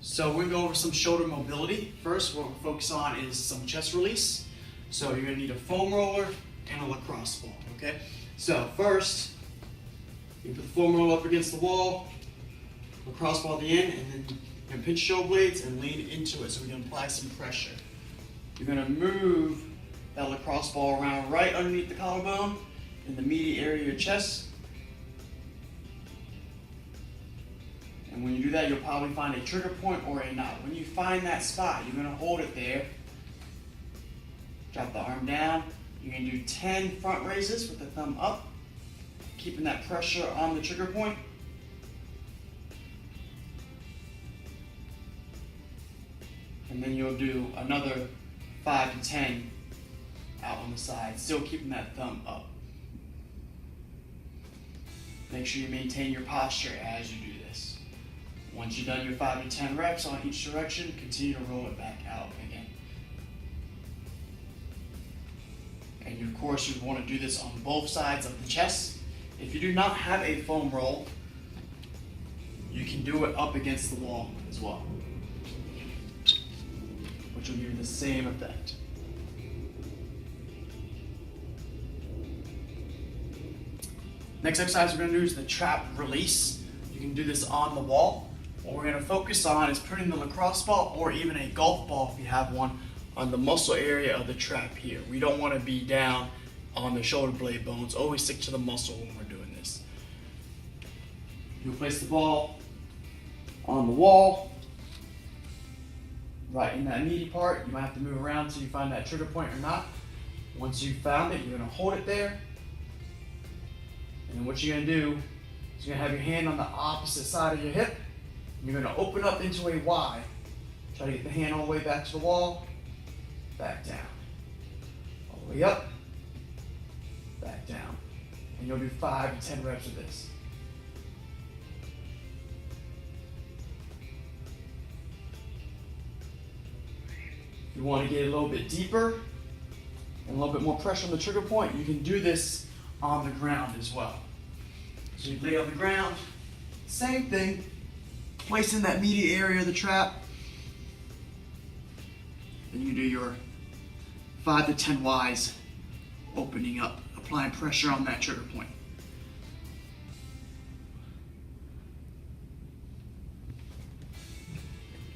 So we're gonna go over some shoulder mobility. First, what we're focus on is some chest release. So you're gonna need a foam roller and a lacrosse ball, okay? So first, you put the foam roller up against the wall, lacrosse ball at the end, and then you're gonna pinch shoulder blades and lean into it so we're gonna apply some pressure. You're gonna move that lacrosse ball around right underneath the collarbone in the meaty area of your chest. And when you do that, you'll probably find a trigger point or a knot. When you find that spot, you're gonna hold it there. Drop the arm down. You're gonna do 10 front raises with the thumb up, keeping that pressure on the trigger point. And then you'll do another 5 to 10 out on the side, still keeping that thumb up. Make sure you maintain your posture as you do this. Once you've done your 5 to 10 reps on each direction, continue to roll it back out again. And of course, you want to do this on both sides of the chest. If you do not have a foam roll, you can do it up against the wall as well, which will give you the same effect. Next exercise we're going to do is the trap release. You can do this on the wall. What we're going to focus on is putting the lacrosse ball or even a golf ball if you have one on the muscle area of the trap here. We don't want to be down on the shoulder blade bones. Always stick to the muscle when we're doing this. You'll place the ball on the wall, right in that meaty part. You might have to move around until you find that trigger point or not. Once you've found it, you're going to hold it there. And then what you're going to do is you're going to have your hand on the opposite side of your hip. You're going to open up into a Y. Try to get the hand all the way back to the wall. Back down. All the way up. Back down. And you'll do 5 to 10 reps of this. If you want to get a little bit deeper and a little bit more pressure on the trigger point, you can do this on the ground as well. So you lay on the ground, same thing, place in that meaty area of the trap, and you do your 5 to 10 Ys, opening up, applying pressure on that trigger point.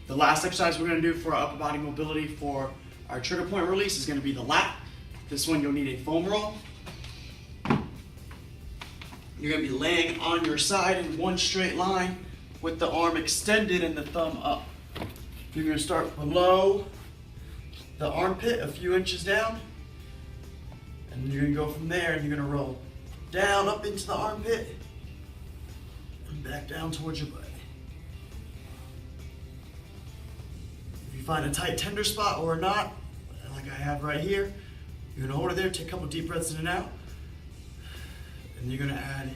The last exercise we're going to do for our upper body mobility for our trigger point release is going to be the lat. This one you'll need a foam roll. You're going to be laying on your side in one straight line with the arm extended and the thumb up. You're going to start below the armpit a few inches down, and you're going to go from there and you're going to roll down up into the armpit and back down towards your butt. If you find a tight tender spot or a knot, like I have right here, you're going to hold it there, take a couple deep breaths in and out. And you're going to add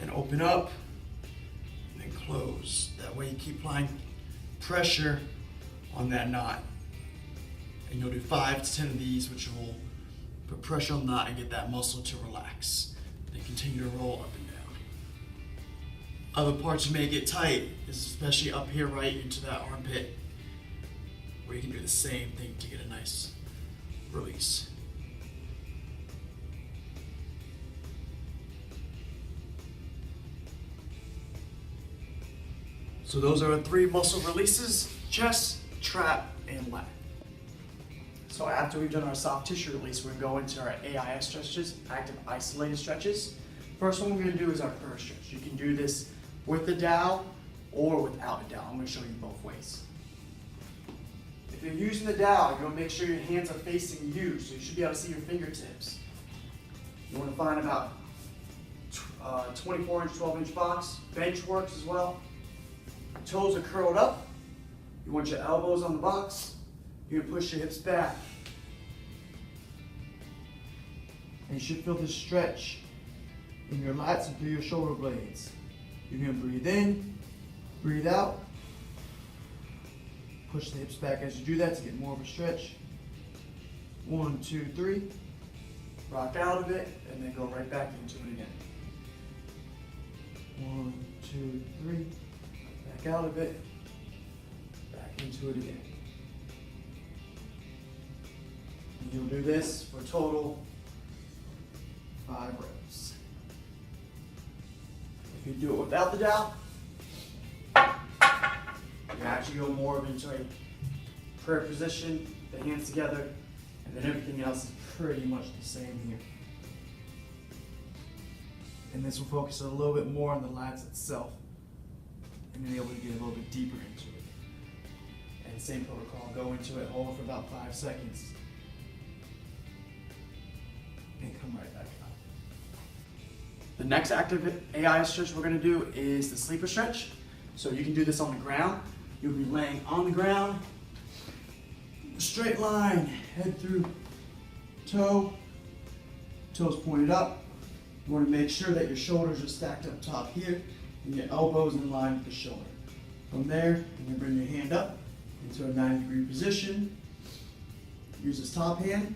and open up and then close. That way you keep applying pressure on that knot. And you'll do 5 to 10 of these, which will put pressure on the knot and get that muscle to relax. Then continue to roll up and down. Other parts you may get tight, especially up here right into that armpit, where you can do the same thing to get a nice release. So those are 3 muscle releases: chest, trap, and lat. So after we've done our soft tissue release, we're going to go into our AIS stretches, active isolated stretches. First one we're going to do is our curl stretch. You can do this with the dowel or without a dowel. I'm going to show you both ways. If you're using the dowel, you're going to make sure your hands are facing you, so you should be able to see your fingertips. You want to find about 24-inch, 12-inch box. Bench works as well. Toes are curled up. You want your elbows on the box. You're going to push your hips back. And you should feel this stretch in your lats and through your shoulder blades. You're going to breathe in, breathe out. Push the hips back as you do that to get more of a stretch. 1, 2, 3. Rock out of it and then go right back into it again. 1, 2, 3. Back out of it. into it again. And you'll do this for a total 5 reps. If you do it without the dowel, you actually go more into a prayer position, the hands together, and then everything else is pretty much the same here. And this will focus a little bit more on the lats itself and be able to get a little bit deeper into it. And same protocol, go into it, hold for about 5 seconds, and come right back up. The next active AI stretch we're going to do is the sleeper stretch. So you can do this on the ground. You'll be laying on the ground, straight line, head through toe, toes pointed up. You want to make sure that your shoulders are stacked up top here and your elbows in line with the shoulder. From there, you're going to bring your hand up into a 90-degree position. Use this top hand.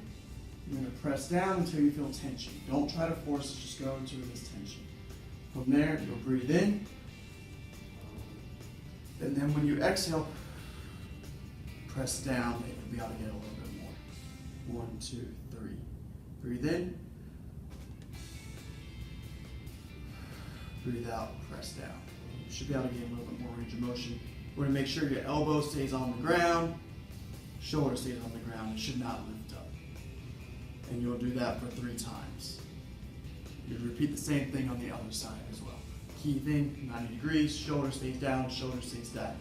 You're going to press down until you feel tension. Don't try to force it, just go into this tension. From there, you'll breathe in. And then when you exhale, press down and you'll be able to get a little bit more. 1, 2, 3. Breathe in. Breathe out, press down. You should be able to get a little bit more range of motion. We're going to make sure your elbow stays on the ground, shoulder stays on the ground. It should not lift up. And you'll do that for 3 times. You repeat the same thing on the other side as well. Key thing, 90 degrees, shoulder stays down, shoulder stays down.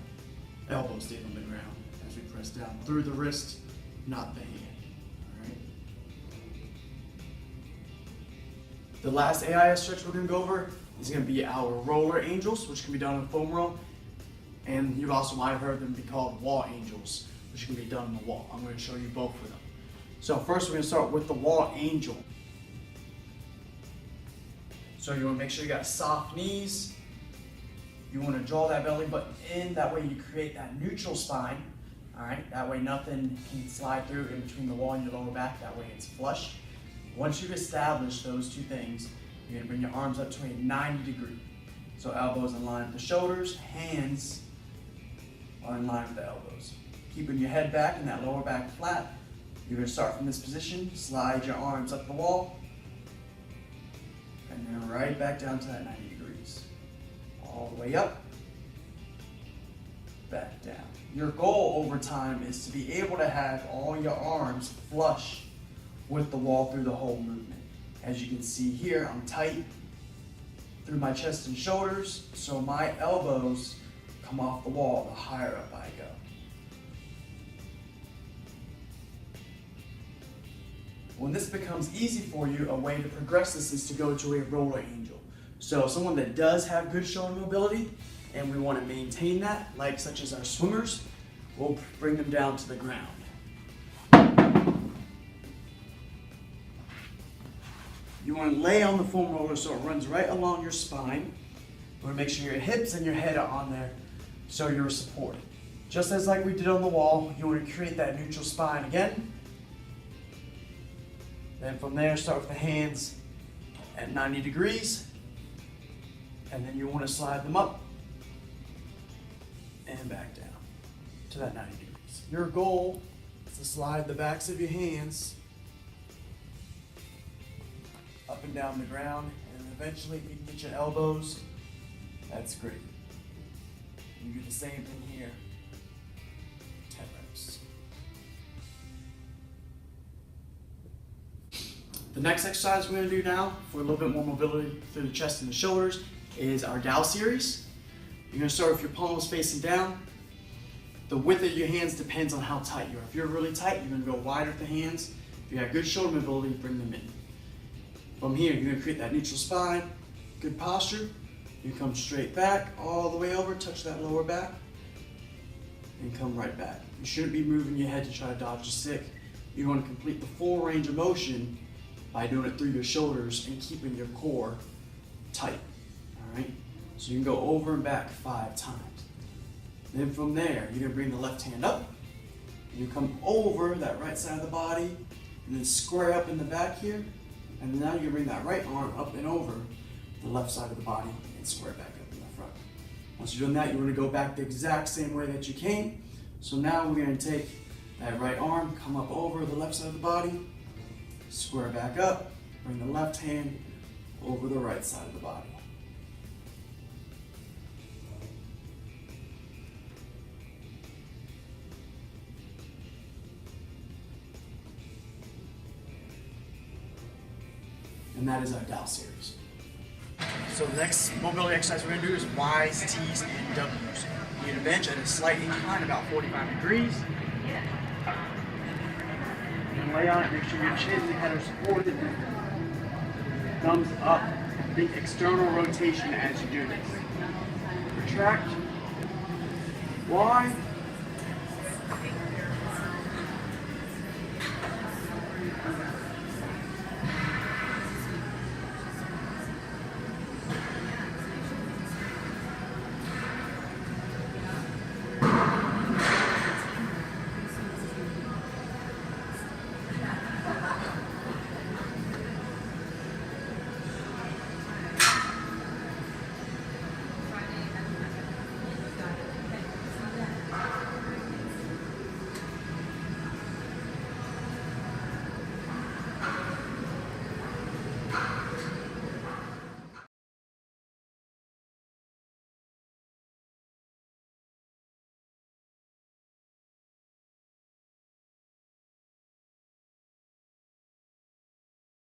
Elbow stays on the ground as we press down through the wrist, not the hand. All right. The last AIS stretch we're going to go over is going to be our roller angels, which can be done on foam roll. And you also might have heard them be called wall angels, which can be done on the wall. I'm going to show you both of them. So first we're going to start with the wall angel. So you want to make sure you got soft knees. You want to draw that belly button in. That way you create that neutral spine. All right. That way nothing can slide through in between the wall and your lower back. That way it's flush. Once you've established those 2 things, you're going to bring your arms up to a 90 degree. So elbows in line with the shoulders. Hands are in line with the elbows. Keeping your head back and that lower back flat. You're going to start from this position. Slide your arms up the wall. And then right back down to that 90 degrees. All the way up, back down. Your goal over time is to be able to have all your arms flush with the wall through the whole movement. As you can see here, I'm tight through my chest and shoulders, so my elbows come off the wall the higher up I go. When this becomes easy for you, a way to progress this is to go to a roller angel. So someone that does have good shoulder mobility, and we want to maintain that, like such as our swimmers, we'll bring them down to the ground. You want to lay on the foam roller so it runs right along your spine. You want to make sure your hips and your head are on there so you're supported. Just as like we did on the wall, you want to create that neutral spine again. Then from there, start with the hands at 90 degrees. And then you want to slide them up and back down to that 90 degrees. Your goal is to slide the backs of your hands up and down the ground, and eventually if you can get your elbows, that's great. You do the same thing here, 10 reps. The next exercise we're going to do now for a little bit more mobility through the chest and the shoulders is our Dow series. You're going to start with your palms facing down. The width of your hands depends on how tight you are. If you're really tight, you're going to go wider with the hands. If you have good shoulder mobility, bring them in. From here, you're going to create that neutral spine, good posture. You come straight back, all the way over, touch that lower back, and come right back. You shouldn't be moving your head to try to dodge a stick. You want to complete the full range of motion by doing it through your shoulders and keeping your core tight. All right? So you can go over and back 5 times. Then from there, you're going to bring the left hand up. You come over that right side of the body, and then square up in the back here. And now you bring that right arm up and over the left side of the body and square back up in the front. Once you're doing that, you want to go back the exact same way that you came, So now we're going to take that right arm, come up over the left side of the body, square back up, bring the left hand over the right side of the body. And that is our Dow series. So the next mobility exercise we're going to do is Y's, T's, and W's. You need a bench at a slight incline, about 45 degrees. And lay on it, make sure your chin and head are supported. Thumbs up. Think external rotation as you do this. Retract. Y.